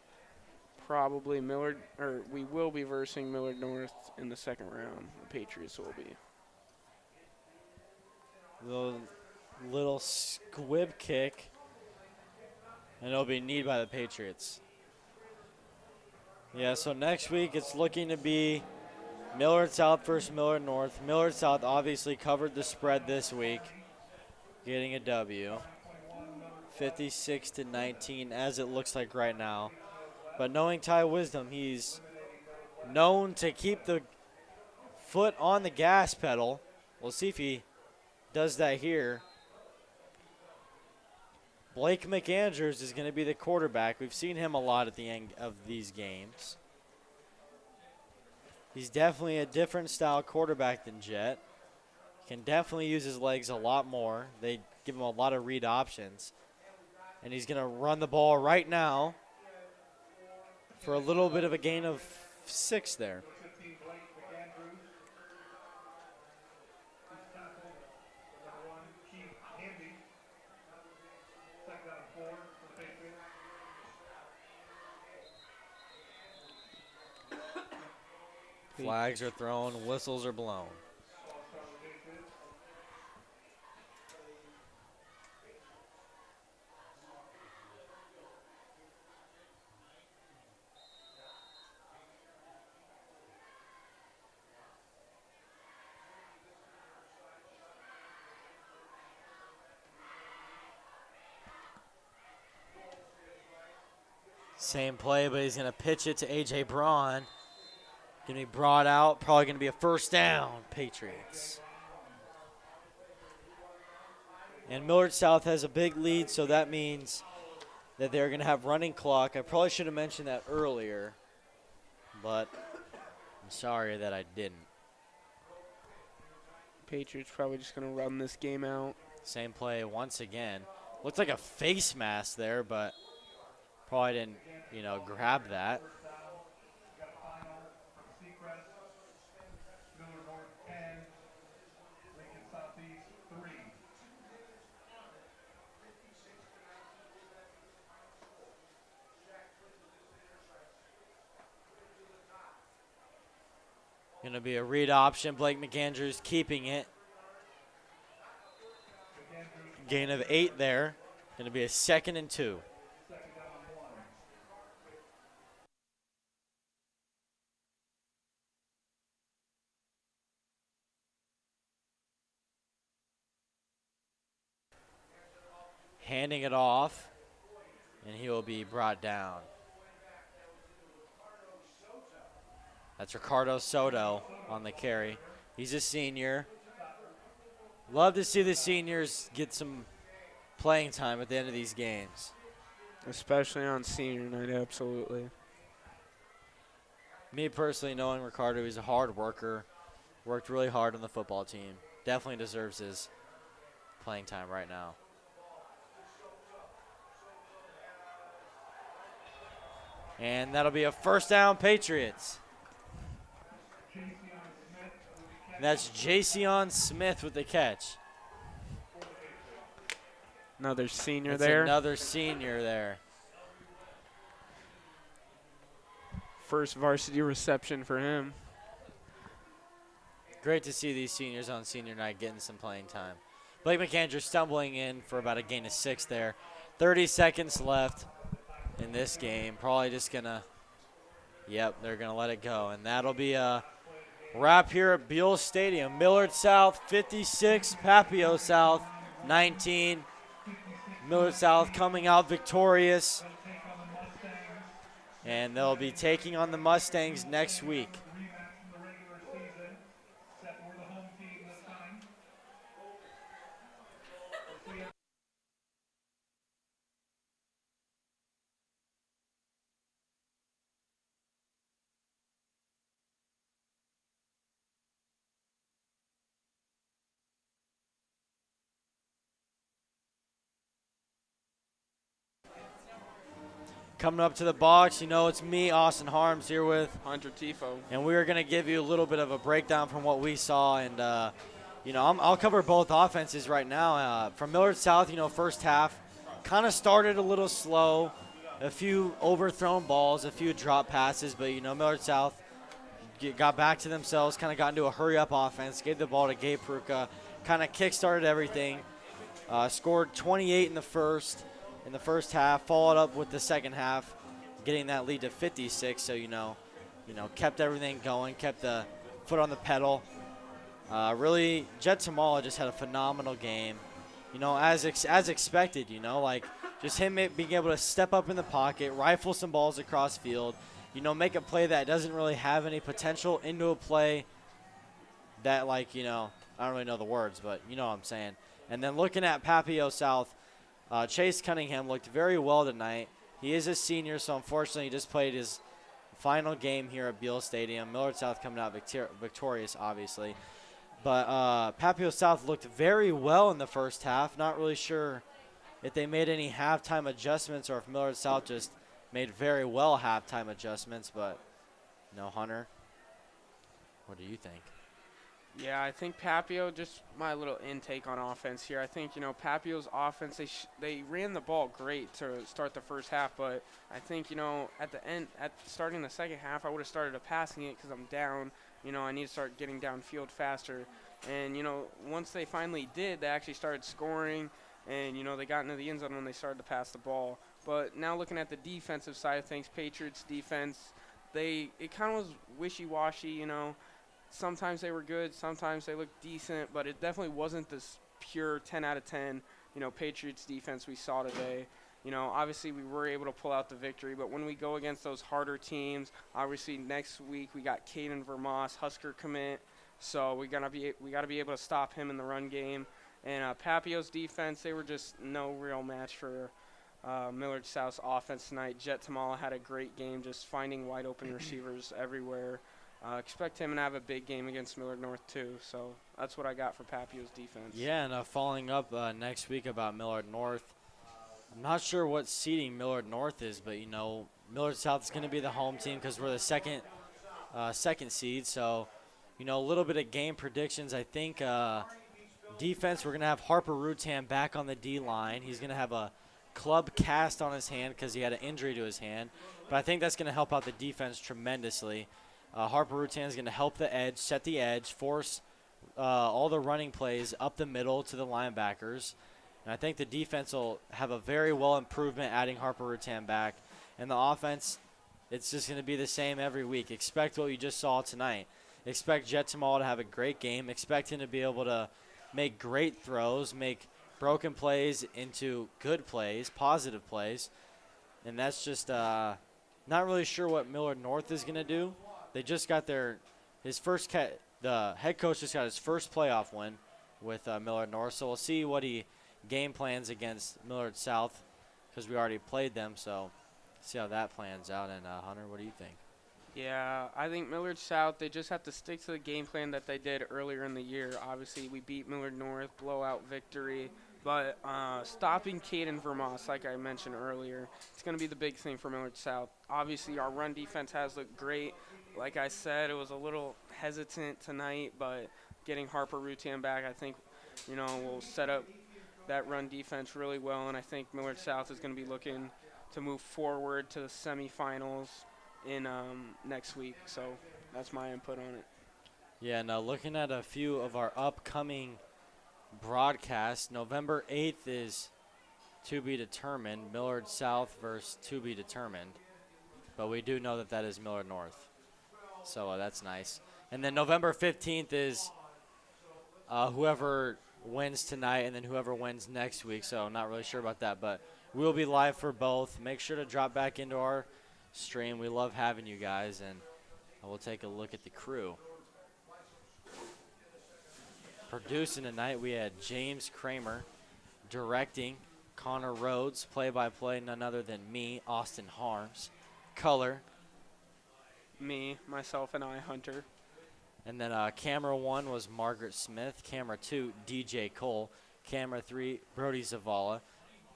Speaker 2: probably Millard, or we will be versing Millard North in the second round. The Patriots will be.
Speaker 1: Little squib kick, and it'll be kneed by the Patriots. Yeah, so next week it's looking to be Millard South versus Millard North. Millard South obviously covered the spread this week, getting a W. 56-19 as it looks like right now. But knowing Ty Wisdom, he's known to keep the foot on the gas pedal. We'll see if he does that here. Blake McAndrews is going to be the quarterback. We've seen him a lot at the end of these games. He's definitely a different style quarterback than Jet. Can definitely use his legs a lot more. They give him a lot of read options. And he's going to run the ball right now for a little bit of a gain of 6 there. Flags are thrown, whistles are blown. Same play, but he's going to pitch it to A.J. Braun. Going to be brought out, probably going to be a first down, Patriots. And Millard South has a big lead, so that means that they're going to have running clock. I probably should have mentioned that earlier, but I'm sorry that I didn't.
Speaker 2: Patriots probably just going to run this game out.
Speaker 1: Same play once again. Looks like a face mask there, but probably didn't, grab that. Going to be a read option. Blake McAndrews keeping it. Gain of 8 there. Going to be a 2nd and 2. Handing it off, and he will be brought down. That's Ricardo Soto on the carry. He's a senior. Love to see the seniors get some playing time at the end of these games.
Speaker 2: Especially on senior night, absolutely.
Speaker 1: Me personally, knowing Ricardo, he's a hard worker. Worked really hard on the football team. Definitely deserves his playing time right now. And that'll be a first down, Patriots. That's Jason Smith with the catch.
Speaker 2: Another senior
Speaker 1: That's
Speaker 2: there.
Speaker 1: another senior there.
Speaker 2: First varsity reception for him.
Speaker 1: Great to see these seniors on senior night getting some playing time. Blake McAndrew stumbling in for about a gain of 6 there. 30 seconds left in this game. Probably just going to, yep, they're going to let it go. And that'll be a wrap here at Buell Stadium. Millard South 56, Papio South 19. Millard South coming out victorious. And they'll be taking on the Mustangs next week. Coming up to the box, you know, it's me, Austin Harms, here with
Speaker 2: Hunter Thyfault.
Speaker 1: And we are going to give you a little bit of a breakdown from what we saw. And, you know, I'll cover both offenses right now. From Millard South, you know, first half kind of started a little slow. A few overthrown balls, a few drop passes. But, you know, Millard South got back to themselves, kind of got into a hurry-up offense, gave the ball to Gabe Pruka, kind of kick-started everything. Scored 28 in the first half, followed up with the second half, getting that lead to 56. So, you know, kept everything going, kept the foot on the pedal. Really, Jet Tamala just had a phenomenal game. You know, as expected, you know, like just him being able to step up in the pocket, rifle some balls across field, you know, make a play that doesn't really have any potential into a play that, like, you know, I don't really know the words, but you know what I'm saying. And then looking at Papio South, Chase Cunningham looked very well tonight. He is a senior, so unfortunately he just played his final game here at Buell Stadium. Millard South coming out victorious, obviously. But Papio South looked very well in the first half. Not really sure if they made any halftime adjustments or if Millard South just made very well halftime adjustments. But, you know, Hunter, what do you think?
Speaker 2: Yeah, I think Papio, just my little intake on offense here. I think, you know, Papio's offense, they ran the ball great to start the first half, but I think, you know, at the end, at starting the second half, I would have started passing it because I'm down. You know, I need to start getting downfield faster. And, you know, once they finally did, they actually started scoring, and, you know, they got into the end zone when they started to pass the ball. But now looking at the defensive side of things, Patriots defense, it kind of was wishy-washy, you know. Sometimes they were good, sometimes they looked decent, but it definitely wasn't this pure 10 out of 10, you know, Patriots defense we saw today. You know, obviously we were able to pull out the victory, but when we go against those harder teams, obviously next week we got Caden Vermoss, Husker commit, so we got to be able to stop him in the run game. And Papio's defense, they were just no real match for Millard South's offense tonight. Jet Tamala had a great game, just finding wide open receivers everywhere. Expect him to have a big game against Millard North, too. So that's what I got for Papio's defense.
Speaker 1: Yeah, and following up next week about Millard North, I'm not sure what seeding Millard North is, but, you know, Millard South is going to be the home team because we're the second seed. So, you know, a little bit of game predictions. I think defense, we're going to have Harper Rutan back on the D-line. He's going to have a club cast on his hand because he had an injury to his hand. But I think that's going to help out the defense tremendously. Harper Rutan is going to help the edge, set the edge, force all the running plays up the middle to the linebackers. And I think the defense will have a very well improvement adding Harper Rutan back. And the offense, it's just going to be the same every week. Expect what you just saw tonight. Expect Jet Tamal to have a great game. Expect him to be able to make great throws, make broken plays into good plays, positive plays. And that's just not really sure what Millard North is going to do. They just got the head coach just got his first playoff win with Millard North, so we'll see what he game plans against Millard South because we already played them, so see how that plans out. And Hunter, what do you think?
Speaker 2: Yeah, I think Millard South, they just have to stick to the game plan that they did earlier in the year. Obviously, we beat Millard North, blowout victory. But stopping Caden Vermoss, like I mentioned earlier, it's going to be the big thing for Millard South. Obviously, our run defense has looked great. Like I said, it was a little hesitant tonight, but getting Harper Rutan back, I think, will set up that run defense really well. And I think Millard South is going to be looking to move forward to the semifinals in next week. So that's my input on it.
Speaker 1: Yeah, now looking at a few of our upcoming broadcasts, November 8th is to be determined, Millard South versus to be determined. But we do know that that is Millard North. So that's nice. And then November 15th is whoever wins tonight and then whoever wins next week. So not really sure about that, but we'll be live for both. Make sure to drop back into our stream. We love having you guys, and we'll take a look at the crew. Producing tonight, we had James Kramer. Directing, Connor Rhodes. Play-by-play, none other than me, Austin Harms. Color.
Speaker 2: Me, myself, and I, Hunter.
Speaker 1: And then camera 1 was Margaret Smith. Camera 2, DJ Cole. Camera 3, Brody Zavala.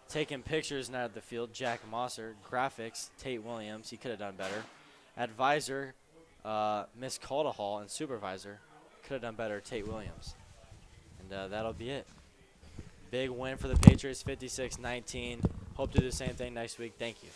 Speaker 1: Taking pictures now at the field, Jack Mosser. Graphics, Tate Williams. He could have done better. Advisor, Miss Caldahall. And supervisor, could have done better, Tate Williams. And that'll be it. Big win for the Patriots, 56-19. Hope to do the same thing next week. Thank you.